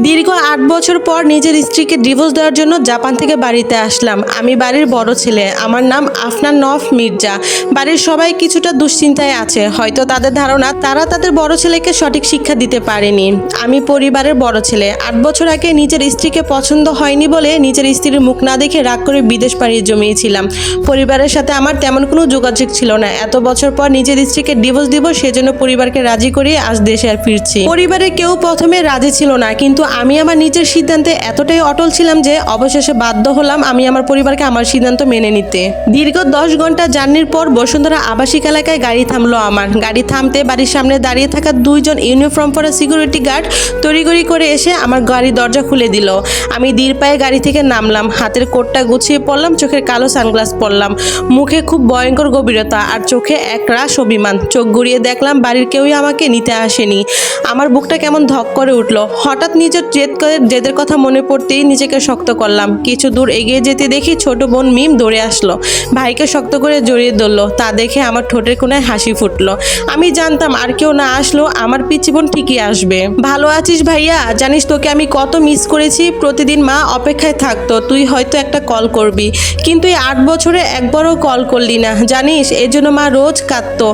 দীর্ঘ ৮ বছর পর নিজের স্ত্রীকে ডিভোর্স দেওয়ার জন্য জাপান থেকে বাড়িতে আসলাম। আমি বাড়ির বড় ছেলে। আমার নাম আফনান নফ মির্জা। বাড়ির সবাই কিছুটা দুশ্চিন্তায় আছে। হয়তো তাদের ধারণা তারা তাদের বড় ছেলেকে সঠিক শিক্ষা দিতে পারেনি। আমি পরিবারের বড় ছেলে। ৮ বছর আগে নিজের স্ত্রীকে পছন্দ হয়নি বলে নিজের স্ত্রীর মুখ না দেখে রাগ করে বিদেশ পাড়ি জমিয়েছিলাম। পরিবারের সাথে আমার তেমন কোনো যোগাযোগ ছিল না। এত বছর পর নিজের স্ত্রীকে ডিভোর্স দিব, সেজন্য পরিবারকে রাজি করিয়ে আজ দেশে আর ফিরছি। পরিবারের কেউ প্রথমে রাজি ছিল না, কিন্তু আমি আমার নিজের সিদ্ধান্তে এতটাই অটল ছিলাম যে অবশেষে বাধ্য হলাম আমি আমার পরিবারকে আমার সিদ্ধান্ত মেনে নিতে। দীর্ঘ 10 ঘন্টা জার্নির পর বসুন্ধরা আবাসিক এলাকায় গাড়ি থামলো আমার। গাড়ি থামতে বাড়ির সামনে দাঁড়িয়ে থাকা 2 জন ইউনিফর্ম পরা সিকিউরিটি গার্ড তড়িঘড়ি করে এসে আমার গাড়ির দরজা খুলে দিল। আমি ধীর পায়ে গাড়ি থেকে নামলাম, হাতের কোটটা গুছিয়ে পড়লাম, চোখের কালো সানগ্লাস পরলাম, মুখে খুব ভয়ঙ্কর গভীরতা আর চোখে এক রাশ অভিমান। চোখ ঘুরিয়ে দেখলাম বাড়ির কেউই আমাকে নিতে আসেনি। আমার বুকটা কেমন ধক করে উঠল। হঠাৎ নিজের জেদের কথা মনে পড়তেই নিজেকে শক্ত করলাম। কিছু দূর এগিয়ে যেতে দেখি ছোট বোন মিম দৌড়ে আসলো, ভাইকে শক্ত করে জড়িয়ে ধরলো। তা দেখে আমার ঠোঁটের কোণায় হাসি ফুটলো। আমি জানতাম আর কেউ না আসলো আমার পিচ্চি বোন ঠিকই আসবে। ভালো আছিস ভাইয়া? জানিস তোকে আমি কত মিস করেছি। প্রতিদিন মা অপেক্ষায় থাকতো তুই হয়তো একটা কল করবি, কিন্তু এই 8 বছরে একবারও কল করলি না জানিস। এজন্য মা রোজ কাঁদতো।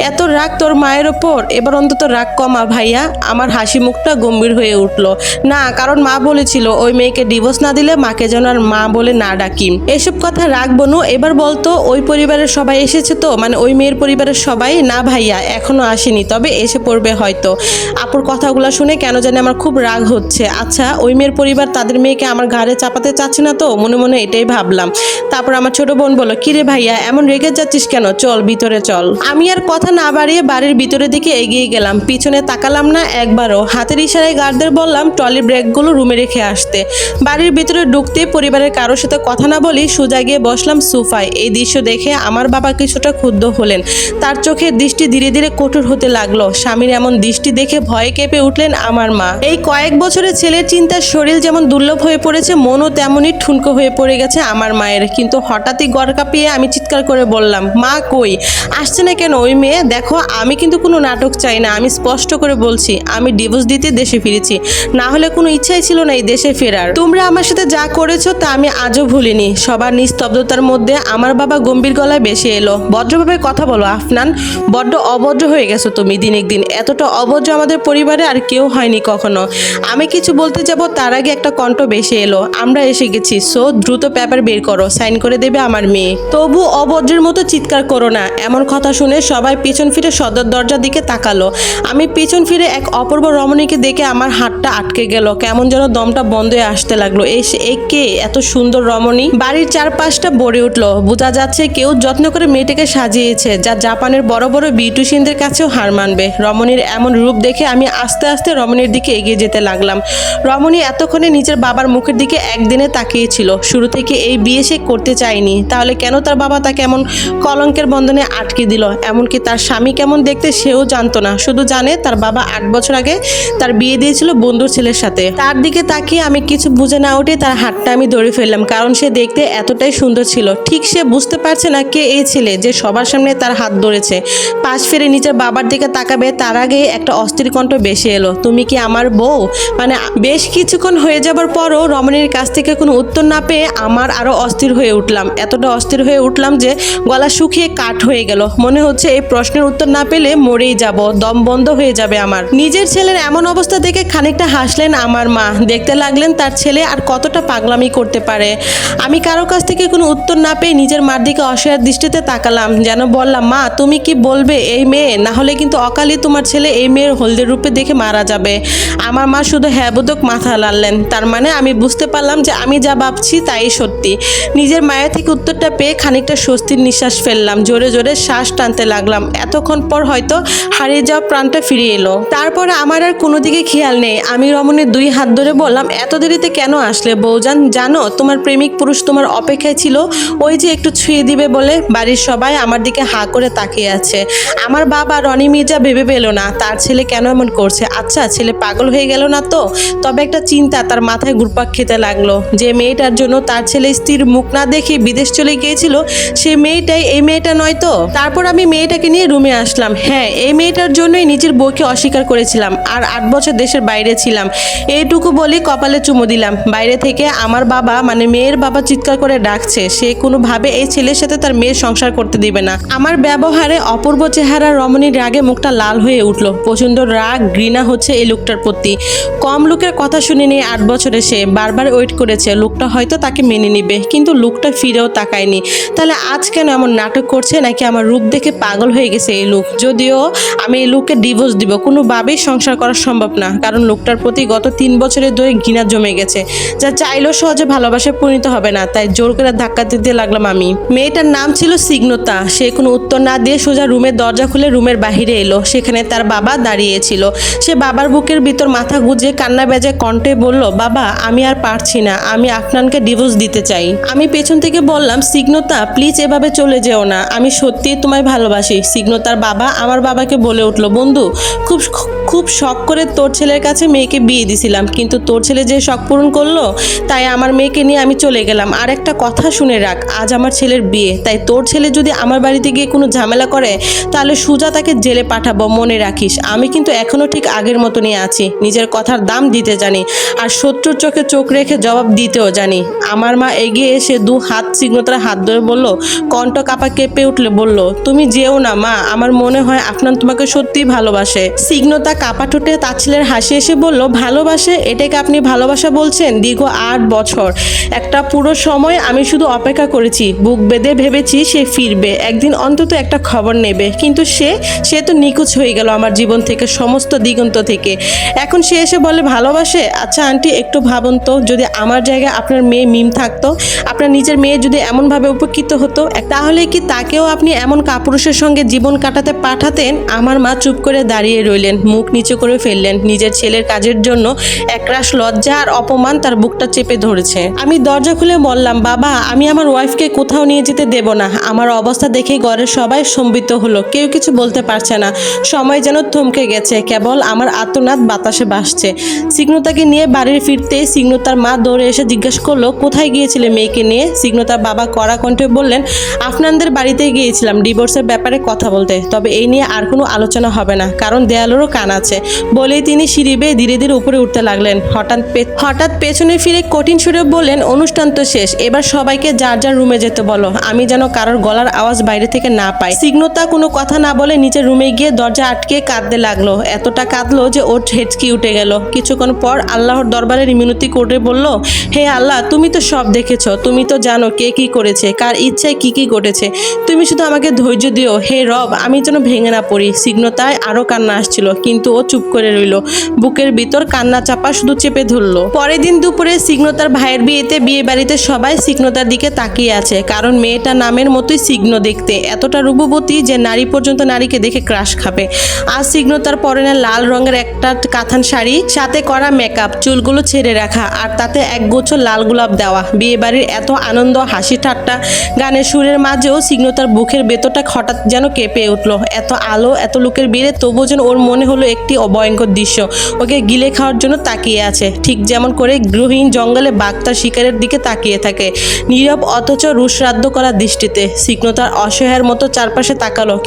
এত রাগ তোর মায়ের ওপর? এবার অন্তত রাগ কমা ভাইয়া। আমার হাসি মুখটা গম্ভীর হয়ে উঠলো। না, কারণ মা বলেছিল ওই মেয়েকে ডিভোর্স না দিলে মাকে যেন আর মা বলে না ডাকি। এসব কথা রাগ বনু। এবার বলতো ওই পরিবারের সবাই এসেছে তো, মানে ওই মেয়ের পরিবারের সবাই? না ভাইয়া, এখনো আসেনি, তবে এসে পড়বে হয়তো। আপুর কথাগুলো শুনে কেন জানি আমার খুব রাগ হচ্ছে। আচ্ছা, ওই মেয়ের পরিবার তাদের মেয়েকে আমার ঘাড়ে চাপাতে চাচ্ছে না তো? মনে মনে এটাই ভাবলাম। তারপর আমার ছোট বোন বলল, কিরে ভাইয়া এমন রেগে যাচ্ছিস কেন? চল ভিতরে চল। আমি আর কথা না বাড়িয়ে বাড়ির ভিতরের দিকে এগিয়ে গেলাম। পিছনে তাকালাম না একবারও। হাতের ইশারায় গার্ডদের বললাম ট্রলি ব্যাগগুলো রুমে রেখে আসতে। বাড়ির ভিতরে ঢুকতে পরিবারের কারোর সাথে কথা না বলি সোজা গিয়ে বসলাম সোফায়। এই দৃশ্য দেখে আমার বাবা কিছুটা ক্ষুব্ধ হলেন। তার চোখের দৃষ্টি ধীরে ধীরে কঠোর হতে লাগলো। স্বামীর এমন দৃষ্টি দেখে ভয়ে কেঁপে উঠলেন আমার মা। এই কয়েক বছরে ছেলের চিন্তার শরীর যেমন দুর্লভ হয়ে পড়েছে, মনও তেমনই ঠুনকো হয়ে পড়ে গেছে আমার মায়ের। কিন্তু হঠাৎই গড় কাঁপিয়ে আমি চিৎকার করে বললাম, মা কই? আসছে না কেন ওই মেয়ে? দেখো আমি কিন্তু কোনো নাটক চাই না। আমি স্পষ্ট করে বলছি আমি ডিভোর্স দিতে দেশে ফিরেছি, না হলে কোনো ইচ্ছাই ছিল না এই দেশে ফেরার। তোমরা আমার সাথে যা করেছো তা আমি আজও ভুলিনি। সবার নিস্তব্ধতার মধ্যে আমার বাবা গম্ভীর গলায় বেশি এলো, ভদ্রভাবে কথা বলো আফনান। বড্ড অভদ্র হয়ে গেছো তুমি দিনের দিন। এতটা অভদ্র আমাদের পরিবারে আর কেউ হয়নি কখনো। আমি কিছু বলতে যাব তার আগে একটা কণ্ঠ বেশি এলো, আমরা এসে গেছি, সো দ্রুত পেপার বের করো, সাইন করে দেবে আমার মেয়ে। তবু অভদ্রের মতো চিৎকার করো না। এমন কথা শুনে সবাই পিছন ফিরে সদর দরজার দিকে তাকালো। আমি পিছন ফিরে এক অপূর্ব রমণীকে দেখে আমার হাতটা আটকে গেল। কেমন যেন দমটা বন্ধ হয়ে আসতে লাগলো। কে এত সুন্দর রমণী? বাড়ির চারপাশটা ভরে উঠলো। বোঝা যাচ্ছে কেউ যত্ন করে মেয়েটাকে সাজিয়েছে, যা জাপানের বড় বড় বিউটিশিয়ানদের কাছেও হার মানবে। রমণীর এমন রূপ দেখে আমি আস্তে আস্তে রমণীর দিকে এগিয়ে যেতে লাগলাম। রমণী এতক্ষণে নিজের বাবার মুখের দিকে একদিনে তাকিয়েছিল। শুরু থেকে এই বিয়ে সে করতে চায়নি, তাহলে কেন তার বাবা তাকে এমন কলঙ্কের বন্ধনে আটকে দিল? এমনকি তার স্বামী কেমন দেখতে সেও জানতো না, শুধু জানে তার বাবা 8 বছর আগে তার বিয়ে দিয়েছিল বন্ধুর ছেলের সাথে। তার দিকে তাকিয়ে আমি কিছু বুঝে না উঠে তার হাতটা আমি ধরে ফেললাম, কারণ সে দেখতে এতটাই সুন্দর ছিল। ঠিক সে বুঝতে পারছে না কে এই ছেলে যে সবার সামনে তার হাত ধরেছে। পাশ ফিরে নিজের বাবার দিকে তাকাবে তার আগে একটা অস্থির কণ্ঠ বেশি এলো, তুমি কি আমার বউ? মানে বেশ কিছুক্ষণ হয়ে যাবার পরও রমণীর কাছ থেকে কোনো উত্তর না পেয়ে আমার আরো অস্থির হয়ে উঠলাম। এতটা অস্থির হয়ে উঠলাম যে গলা শুকিয়ে কাঠ হয়ে গেল। মনে হচ্ছে এই প্রশ্নের উত্তর না পেলে মরেই যাব, দম বন্ধ হয়ে যাবে আমার। নিজের ছেলের এমন অবস্থা দেখে খানিকটা হাসলেন আমার মা। দেখতে লাগলেন তার ছেলে আর কতটা পাগলামি করতে পারে। আমি কারো কাছ থেকে কোনো উত্তর না পেয়ে নিজের মার দিকে অসহায় দৃষ্টিতে তাকালাম, যেন বললাম, মা তুমি কি বলবে এই মেয়ে? না হলে কিন্তু অকালই তোমার ছেলে এই মেয়ের হলদের রূপে দেখে মারা যাবে। আমার মা শুধু হ্যাঁ বোধক মাথা নাড়লেন। তার মানে আমি বুঝতে পারলাম যে আমি যা ভাবছি তাই সত্যি। নিজের মায়ের থেকে উত্তরটা পেয়ে খানিকটা স্বস্তির নিঃশ্বাস ফেললাম, জোরে জোরে শ্বাস টানতে লাগলাম। এতক্ষণ পর হয়তো হারিয়ে যাওয়া প্রাণটা ফিরে এলো। তারপরে আমার আর কোনো দিকে খেয়াল নেই। আমি রমণীর 2 হাত ধরে বললাম, এত দেরিতে কেন আসলে বউজান? জানো তোমার প্রেমিক পুরুষ তোমার অপেক্ষায় ছিল, ওই যে একটু ছুঁয়ে দিবে বলে। বাড়ির সবাই আমার দিকে হা করে তাকিয়ে আছে। আমার বাবা রনি মির্জা ভেবে পেল না তার ছেলে কেন এমন করছে। আচ্ছা ছেলে পাগল হয়ে গেল না তো? তবে একটা চিন্তা তার মাথায় ঘুরপাক খেতে লাগলো। যে মেয়েটার জন্য তার ছেলে স্ত্রীর মুখ না দেখে বিদেশ চলে গিয়েছিল, সেই মেয়েটাই এই মেয়েটা নয় তো? তারপর আমি মেয়েটাকে নিয়ে রুমে আসলাম। হ্যাঁ, এই মেয়েটার জন্যই নিজের বউকে অস্বীকার করেছিলাম আর 8 বছর দেশের বাইরে ছিলাম। এইটুকু বলি কপালে চুমু দিলাম। বাইরে থেকে আমার বাবা মানে মেয়ের বাবা চিৎকার করে ডাকছে, সে কোনোভাবে এই ছেলের সাথে তার মেয়ের সংসার করতে দিবে না। আমার ব্যবহারে অপূর্ব চেহারা রমণীর রাগে মুখটা লাল হয়ে উঠল। প্রচণ্ড রাগ ঘৃণা হচ্ছে এই লোকটার প্রতি। কম লোকের কথা শুনিনি 8 বছরে, সে বারবার ওয়েট করেছে লোকটা হয়তো তাকে মেনে নিবে, কিন্তু লোকটা ফিরেও তাকায়নি। তাহলে আজ কেন এমন নাটক করছে? নাকি আমার রূপ দেখে পাগল হয়ে গেছে এই লোক? যদিও আমি এই লোককে ডিভোর্স দিব, কোনোভাবেই সংসার করা সম্ভব না, কারণ লোকটার প্রতি গত 3 বছরের ধরে ঘৃণা জমে গেছে, যা চাইলেও সহজে ভালোবাসায় পরিণত হবে না। তাই জোর করে ধাক্কা দিতে লাগলাম আমি। মেয়েটার নাম ছিল সিগনোতা। সে কোনো উত্তর না দিয়ে সোজা রুমের দরজা খুলে রুমের বাহিরে এলো। সেখানে তার বাবা দাঁড়িয়েছিল। সে বাবার বুকের ভিতর মাথা গুজে কান্না বেজে কণ্ঠে বলল, বাবা আমি আর পারছি না, আমি আফনানকে ডিভোর্স দিতে চাই। আমি পেছন থেকে বললাম, সিগনোতা প্লিজ এভাবে চলে যেও না, আমি সত্যিই তোমায় ভালোবাসি। সিগনোতার বাবা আমার বাবাকে বলে উঠলো, বন্ধু খুব খুব শখ করে তোর ছেলের কাছে মেয়েকে বিয়ে দিছিলাম, কিন্তু তোর ছেলে যে শখ পূরণ করলো, তাই আমার মেয়েকে নিয়ে আমি চলে গেলাম। আর একটা কথা শুনে রাখ, আজ আমার ছেলের বিয়ে, তাই তোর ছেলে যদি আমার বাড়িতে গিয়ে কোনো ঝামেলা করে তাহলে সুজা তাকে জেলে পাঠাবো, মনে রাখিস। আমি কিন্তু এখনো ঠিক আগের মতনই আছি, নিজের কথার দাম দিতে জানি, আর শত্রুর চোখে চোখ রেখে জবাব দিতেও জানি। আমার মা এগিয়ে এসে 2 হাত সিগনোতার হাত ধরে বলল, কণ্ঠ কাপা কেঁপে উঠলে বলল, তুমি যেও না মা, আমার মনে হয় আফনান তোমাকে সত্যিই ভালোবাসে। সিগনোতা কাপা ঠোঁটে তাচ্ছিলের হাসি এসে বলল, ভালোবাসে? এটাকে আপনি ভালোবাসা বলছেন? দীর্ঘ 8 বছর একটা পুরো সময় আমি শুধু অপেক্ষা করেছি, বুক বেঁধে ভেবেছি সে ফিরবে, একদিন অন্তত একটা খবর নেবে, কিন্তু সে তো নিখোঁজ হয়ে গেল আমার জীবন থেকে, সমস্ত দিগন্ত থেকে। এখন সে এসে বলে ভালোবাসে? আচ্ছা আন্টি একটু ভাবুন তো, যদি আমার জায়গায় আপনার মেয়ে মিম থাকতো, আপনার নিজের মেয়ে যদি এমনভাবে উপকৃত হতো, তাহলে কি তাকেও আপনি এমন কাপুরুষের সঙ্গে জীবন কাটাতে পাঠাতেন? আমার মা চুপ করে দাঁড়িয়ে রইলেন, মুখ নিচু করে ফেললেন। নিজের ছেলের কাজের জন্য একরাশ লজ্জা আর অপমান তার বুকটা চেপে ধরেছে। আমি দরজা খুলে বললাম, বাবা আমি আমার ওয়াইফকে কোথাও নিয়ে যেতে দেব না। আমার অবস্থা দেখে ঘরের সবাই স্তম্ভিত হলো, কেউ কিছু বলতে পারছে না। সময় যেন থমকে গেছে, কেবল আমার আর্তনাদ বাতাসে ভাসছে। সিগনোতাকে নিয়ে বাড়ির ফিরতে সিগনোতার মা দৌড়ে এসে জিজ্ঞেস করলো, কোথায় গিয়েছিলে মেয়েকে নিয়ে? সিগনোতার বাবা কড়া কণ্ঠে বললেন, আফনানদের বাড়িতে গিয়েছিলাম ডিভোর্সের ব্যাপারে কথা বলতে, তবে এই নিয়ে আর কোনো আলোচনা হবে না, কারণ দেয়ালেরও কান আছে। বলেই তিনি সিঁড়ি বেয়ে ধীরে ধীরে উপরে উঠতে লাগলেন। হঠাৎ পেছনে ফিরে কঠিন সুরে বললেন, অনুষ্ঠান তো শেষ, এবার সবাইকে যার যার রুমে যেতে বলো, আমি যেন কারোর গলার আওয়াজ বাইরে থেকে না পাই। সিগনোতা কোনো কথা না বলে নিচের রুমে গিয়ে দরজা আটকে কাঁদতে লাগলো। এতটা কাঁদলো যে ওর হেঁচকি উঠে গেল। কিছুক্ষণ পর আল্লাহর দরবারে মিনতি করে বলল, হে আল্লাহ, তুমি তো সব দেখেছো, তুমি তো জানো কে কি করেছে, কার ইচ্ছায় কি কি ঘটেছে, তুমি শুধু আমাকে ধৈর্য দিও হে রব, আমি যেন ভেঙে না পড়ি। সিগনোতায় আরো কান্না আসছিল, কিন্তু ও চুপ করে রইল, বুকের ভিতর কান্না চাপা শুধু চেপে ধরলো। পরের দিন দুপুরে সিগনোতার ভাইয়ের বিয়ে বাড়িতে সবাই সিগনোতার দিকে তাকিয়ে আছে, কারণ মেয়েটা নামের মতোই সিগ্ন দেখতে, এতটা রূপবতী যে নারী পর্যন্ত নারীকে দেখে ক্রাশ খাবে। আজ সিগনোতার পরনে লাল রঙের একটা কাঁথান শাড়ি, সাথে করা মেকআপ, চুলগুলো ছেড়ে রাখা, আর তাতে একগুচ্ছ লাল গোলাপ দেওয়া। বিয়ে বাড়ির এত আনন্দ, হাসি ঠাট্টা, গানের সুরের মাঝেও সিগনোতার বুকের ভেতরটা হঠাৎ যেন কেঁপে উঠলো। এত আলো, এত লোকের ভিড়ে তবুও যেন ওর মনে হলো একটি অভয়ঙ্কর দৃশ্য ওকে গিলে খাওয়ার জন্য তাকিয়ে আছে, ঠিক যেমন করে গৃহহীন জঙ্গলে বাঘ তার শিকারের দিকে তাকিয়ে থাকে, নীরব অথচ রুশরাদ্ধ করা দৃষ্টিতে। সিগনোতার অসহায়ের মতো চারপাশে তাকালো।